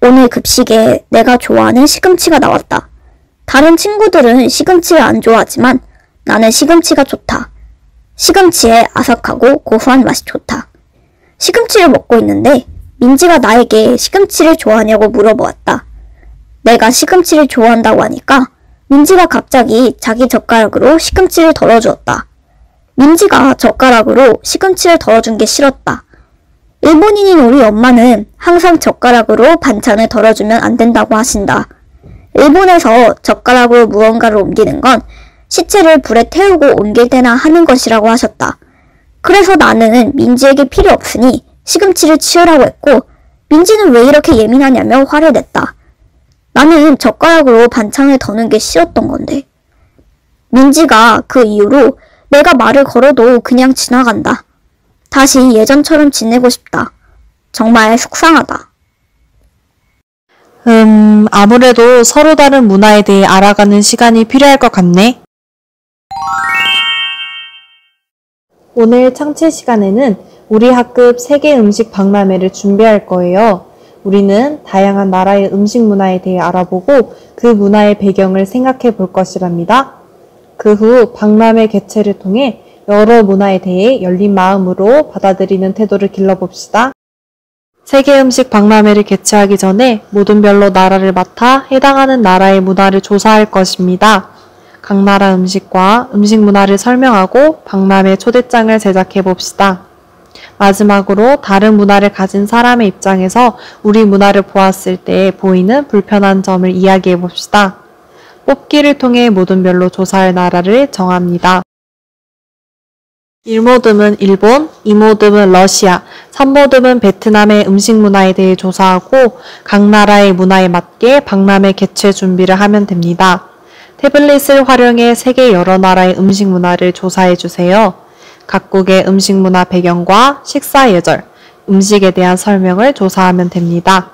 오늘 급식에 내가 좋아하는 시금치가 나왔다. 다른 친구들은 시금치를 안 좋아하지만 나는 시금치가 좋다. 시금치의 아삭하고 고소한 맛이 좋다. 시금치를 먹고 있는데 민지가 나에게 시금치를 좋아하냐고 물어보았다. 내가 시금치를 좋아한다고 하니까 민지가 갑자기 자기 젓가락으로 시금치를 덜어주었다. 민지가 젓가락으로 시금치를 덜어준 게 싫었다. 일본인인 우리 엄마는 항상 젓가락으로 반찬을 덜어주면 안 된다고 하신다. 일본에서 젓가락으로 무언가를 옮기는 건 시체를 불에 태우고 옮길 때나 하는 것이라고 하셨다. 그래서 나는 민지에게 필요 없으니 시금치를 치우라고 했고 민지는 왜 이렇게 예민하냐며 화를 냈다. 나는 젓가락으로 반찬을 더는 게 싫었던 건데. 민지가 그 이후로 내가 말을 걸어도 그냥 지나간다. 다시 예전처럼 지내고 싶다. 정말 속상하다. 아무래도 서로 다른 문화에 대해 알아가는 시간이 필요할 것 같네. 오늘 창체 시간에는 우리 학급 세계 음식 박람회를 준비할 거예요. 우리는 다양한 나라의 음식 문화에 대해 알아보고 그 문화의 배경을 생각해 볼 것이랍니다. 그 후 박람회 개최를 통해 여러 문화에 대해 열린 마음으로 받아들이는 태도를 길러봅시다. 세계 음식 박람회를 개최하기 전에 모든 별로 나라를 맡아 해당하는 나라의 문화를 조사할 것입니다. 각 나라 음식과 음식 문화를 설명하고 박람회 초대장을 제작해 봅시다. 마지막으로 다른 문화를 가진 사람의 입장에서 우리 문화를 보았을 때 보이는 불편한 점을 이야기해 봅시다. 뽑기를 통해 모든 별로 조사할 나라를 정합니다. 1모듬은 일본, 2모듬은 러시아, 3모듬은 베트남의 음식 문화에 대해 조사하고 각 나라의 문화에 맞게 박람회 개최 준비를 하면 됩니다. 태블릿을 활용해 세계 여러 나라의 음식 문화를 조사해 주세요. 각국의 음식 문화 배경과 식사 예절, 음식에 대한 설명을 조사하면 됩니다.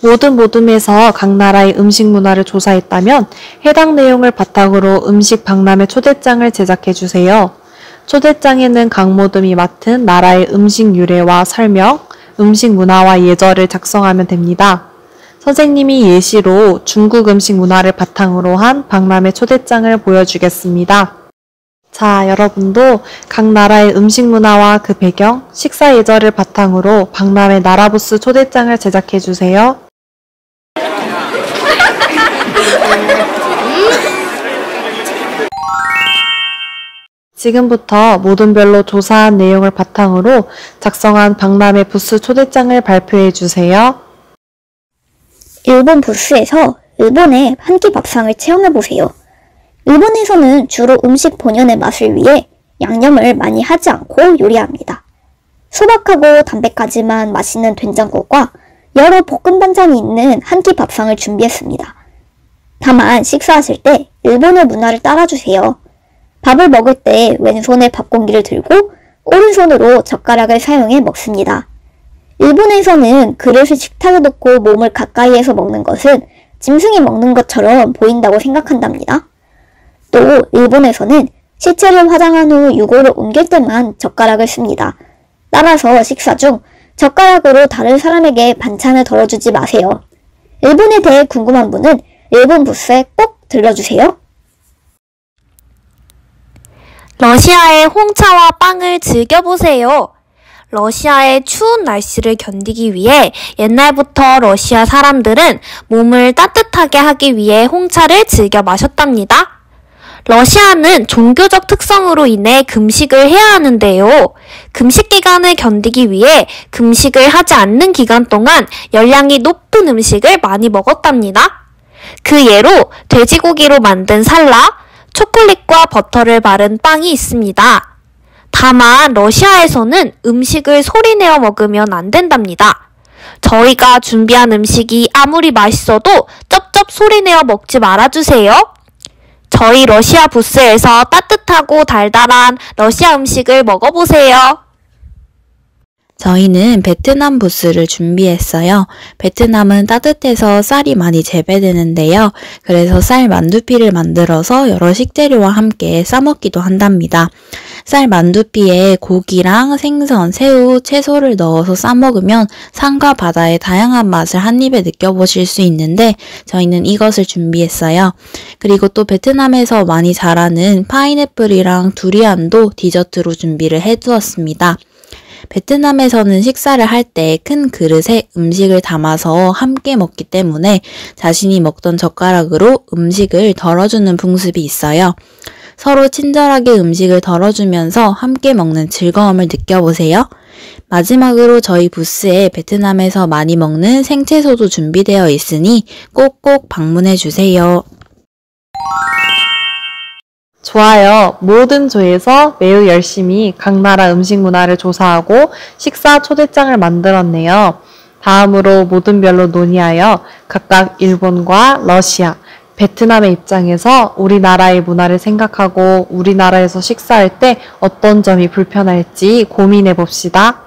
모든 모듬에서 각 나라의 음식 문화를 조사했다면 해당 내용을 바탕으로 음식 박람회 초대장을 제작해 주세요. 초대장에는 각 모듬이 맡은 나라의 음식 유래와 설명, 음식 문화와 예절을 작성하면 됩니다. 선생님이 예시로 중국 음식 문화를 바탕으로 한 박람회 초대장을 보여주겠습니다. 자, 여러분도 각 나라의 음식 문화와 그 배경, 식사 예절을 바탕으로 박람회 나라 부스 초대장을 제작해 주세요. 지금부터 모든 별로 조사한 내용을 바탕으로 작성한 박람회 부스 초대장을 발표해 주세요. 일본 부스에서 일본의 한 끼 밥상을 체험해보세요. 일본에서는 주로 음식 본연의 맛을 위해 양념을 많이 하지 않고 요리합니다. 소박하고 담백하지만 맛있는 된장국과 여러 볶음 반찬이 있는 한 끼 밥상을 준비했습니다. 다만 식사하실 때 일본의 문화를 따라주세요. 밥을 먹을 때 왼손에 밥 공기를 들고 오른손으로 젓가락을 사용해 먹습니다. 일본에서는 그릇을 식탁에 놓고 몸을 가까이에서 먹는 것은 짐승이 먹는 것처럼 보인다고 생각한답니다. 또 일본에서는 시체를 화장한 후 유골을 옮길 때만 젓가락을 씁니다. 따라서 식사 중 젓가락으로 다른 사람에게 반찬을 덜어주지 마세요. 일본에 대해 궁금한 분은 일본 부스에 꼭 들러주세요. 러시아의 홍차와 빵을 즐겨보세요. 러시아의 추운 날씨를 견디기 위해 옛날부터 러시아 사람들은 몸을 따뜻하게 하기 위해 홍차를 즐겨 마셨답니다. 러시아는 종교적 특성으로 인해 금식을 해야 하는데요. 금식 기간을 견디기 위해 금식을 하지 않는 기간 동안 열량이 높은 음식을 많이 먹었답니다. 그 예로 돼지고기로 만든 살라, 초콜릿과 버터를 바른 빵이 있습니다. 다만 러시아에서는 음식을 소리내어 먹으면 안 된답니다. 저희가 준비한 음식이 아무리 맛있어도 쩝쩝 소리내어 먹지 말아주세요. 저희 러시아 부스에서 따뜻하고 달달한 러시아 음식을 먹어보세요. 저희는 베트남 부스를 준비했어요. 베트남은 따뜻해서 쌀이 많이 재배되는데요. 그래서 쌀 만두피를 만들어서 여러 식재료와 함께 싸먹기도 한답니다. 쌀 만두피에 고기랑 생선, 새우, 채소를 넣어서 싸먹으면 산과 바다의 다양한 맛을 한 입에 느껴보실 수 있는데 저희는 이것을 준비했어요. 그리고 또 베트남에서 많이 자라는 파인애플이랑 두리안도 디저트로 준비를 해두었습니다. 베트남에서는 식사를 할 때 큰 그릇에 음식을 담아서 함께 먹기 때문에 자신이 먹던 젓가락으로 음식을 덜어주는 풍습이 있어요. 서로 친절하게 음식을 덜어주면서 함께 먹는 즐거움을 느껴보세요. 마지막으로 저희 부스에 베트남에서 많이 먹는 생채소도 준비되어 있으니 꼭꼭 방문해주세요. 좋아요. 모든 조에서 매우 열심히 각 나라 음식 문화를 조사하고 식사 초대장을 만들었네요. 다음으로 모든 별로 논의하여 각각 일본과 러시아, 베트남의 입장에서 우리나라의 문화를 생각하고 우리나라에서 식사할 때 어떤 점이 불편할지 고민해 봅시다.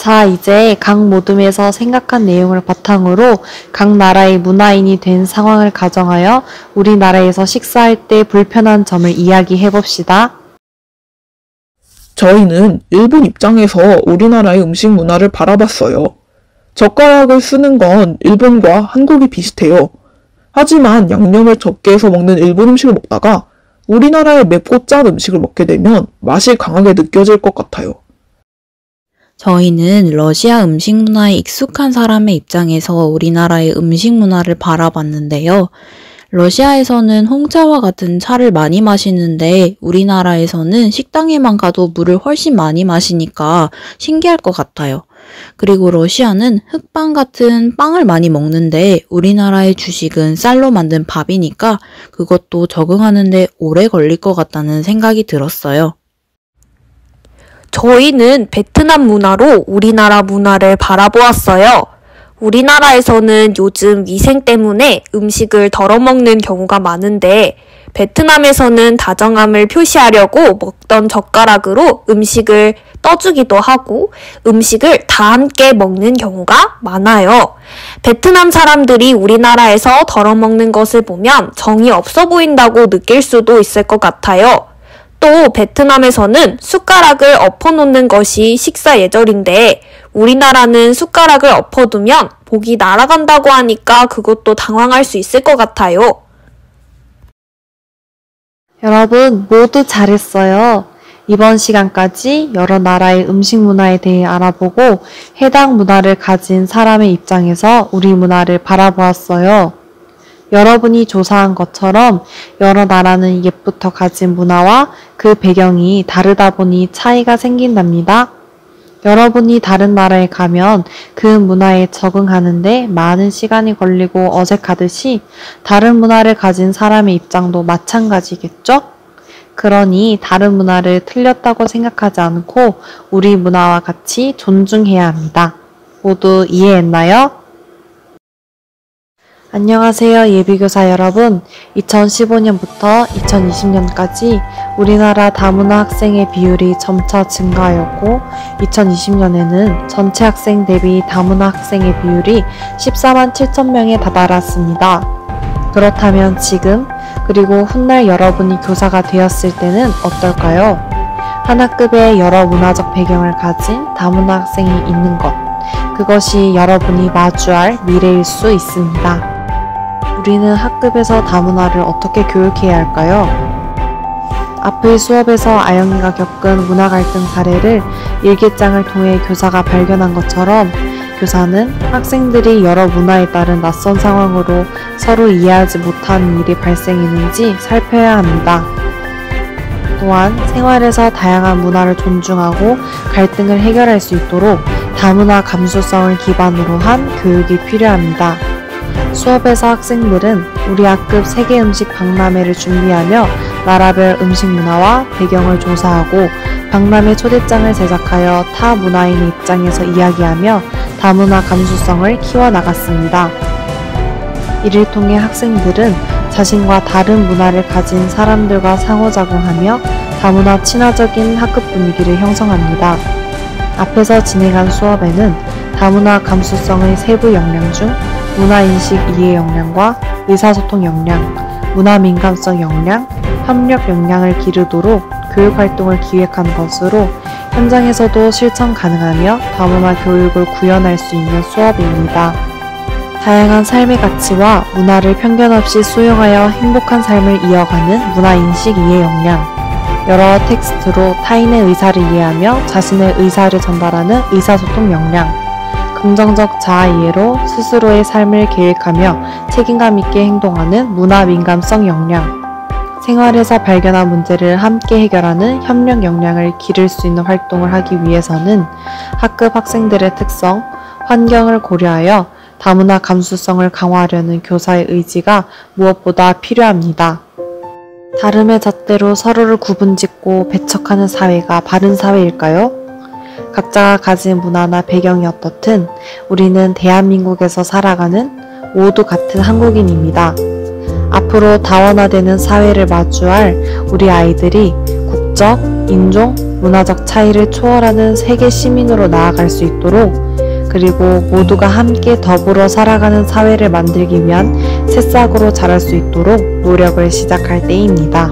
자, 이제 각 모둠에서 생각한 내용을 바탕으로 각 나라의 문화인이 된 상황을 가정하여 우리나라에서 식사할 때 불편한 점을 이야기해 봅시다. 저희는 일본 입장에서 우리나라의 음식 문화를 바라봤어요. 젓가락을 쓰는 건 일본과 한국이 비슷해요. 하지만 양념을 적게 해서 먹는 일본 음식을 먹다가 우리나라의 맵고 짠 음식을 먹게 되면 맛이 강하게 느껴질 것 같아요. 저희는 러시아 음식 문화에 익숙한 사람의 입장에서 우리나라의 음식 문화를 바라봤는데요. 러시아에서는 홍차와 같은 차를 많이 마시는데 우리나라에서는 식당에만 가도 물을 훨씬 많이 마시니까 신기할 것 같아요. 그리고 러시아는 흑빵 같은 빵을 많이 먹는데 우리나라의 주식은 쌀로 만든 밥이니까 그것도 적응하는데 오래 걸릴 것 같다는 생각이 들었어요. 저희는 베트남 문화로 우리나라 문화를 바라보았어요. 우리나라에서는 요즘 위생 때문에 음식을 덜어먹는 경우가 많은데 베트남에서는 다정함을 표시하려고 먹던 젓가락으로 음식을 떠주기도 하고 음식을 다 함께 먹는 경우가 많아요. 베트남 사람들이 우리나라에서 덜어먹는 것을 보면 정이 없어 보인다고 느낄 수도 있을 것 같아요. 또 베트남에서는 숟가락을 엎어놓는 것이 식사 예절인데 우리나라는 숟가락을 엎어두면 복이 날아간다고 하니까 그것도 당황할 수 있을 것 같아요. 여러분 모두 잘했어요. 이번 시간까지 여러 나라의 음식 문화에 대해 알아보고 해당 문화를 가진 사람의 입장에서 우리 문화를 바라보았어요. 여러분이 조사한 것처럼 여러 나라는 옛부터 가진 문화와 그 배경이 다르다 보니 차이가 생긴답니다. 여러분이 다른 나라에 가면 그 문화에 적응하는데 많은 시간이 걸리고 어색하듯이 다른 문화를 가진 사람의 입장도 마찬가지겠죠? 그러니 다른 문화를 틀렸다고 생각하지 않고 우리 문화와 같이 존중해야 합니다. 모두 이해했나요? 안녕하세요 예비교사 여러분. 2015년부터 2020년까지 우리나라 다문화 학생의 비율이 점차 증가하였고 2020년에는 전체 학생 대비 다문화 학생의 비율이 14만 7천 명에 다다랐습니다. 그렇다면 지금 그리고 훗날 여러분이 교사가 되었을 때는 어떨까요? 한 학급에 여러 문화적 배경을 가진 다문화 학생이 있는 것, 그것이 여러분이 마주할 미래일 수 있습니다. 우리는 학급에서 다문화를 어떻게 교육해야 할까요? 앞의 수업에서 아영이가 겪은 문화 갈등 사례를 일기장을 통해 교사가 발견한 것처럼 교사는 학생들이 여러 문화에 따른 낯선 상황으로 서로 이해하지 못하는 일이 발생했는지 살펴야 합니다. 또한 생활에서 다양한 문화를 존중하고 갈등을 해결할 수 있도록 다문화 감수성을 기반으로 한 교육이 필요합니다. 수업에서 학생들은 우리 학급 세계 음식 박람회를 준비하며 나라별 음식 문화와 배경을 조사하고 박람회 초대장을 제작하여 타 문화인의 입장에서 이야기하며 다문화 감수성을 키워나갔습니다. 이를 통해 학생들은 자신과 다른 문화를 가진 사람들과 상호작용하며 다문화 친화적인 학급 분위기를 형성합니다. 앞에서 진행한 수업에는 다문화 감수성의 세부 역량 중 문화인식 이해 역량과 의사소통 역량, 문화 민감성 역량, 협력 역량을 기르도록 교육활동을 기획한 것으로 현장에서도 실천 가능하며 다문화 교육을 구현할 수 있는 수업입니다. 다양한 삶의 가치와 문화를 편견 없이 수용하여 행복한 삶을 이어가는 문화인식 이해 역량, 여러 텍스트로 타인의 의사를 이해하며 자신의 의사를 전달하는 의사소통 역량, 긍정적 자아 이해로 스스로의 삶을 계획하며 책임감 있게 행동하는 문화 민감성 역량, 생활에서 발견한 문제를 함께 해결하는 협력 역량을 기를 수 있는 활동을 하기 위해서는 학급 학생들의 특성, 환경을 고려하여 다문화 감수성을 강화하려는 교사의 의지가 무엇보다 필요합니다. 다름의 잣대로 서로를 구분짓고 배척하는 사회가 바른 사회일까요? 각자가 가진 문화나 배경이 어떻든 우리는 대한민국에서 살아가는 모두 같은 한국인입니다. 앞으로 다원화되는 사회를 마주할 우리 아이들이 국적, 인종, 문화적 차이를 초월하는 세계 시민으로 나아갈 수 있도록, 그리고 모두가 함께 더불어 살아가는 사회를 만들기 위한 새싹으로 자랄 수 있도록 노력을 시작할 때입니다.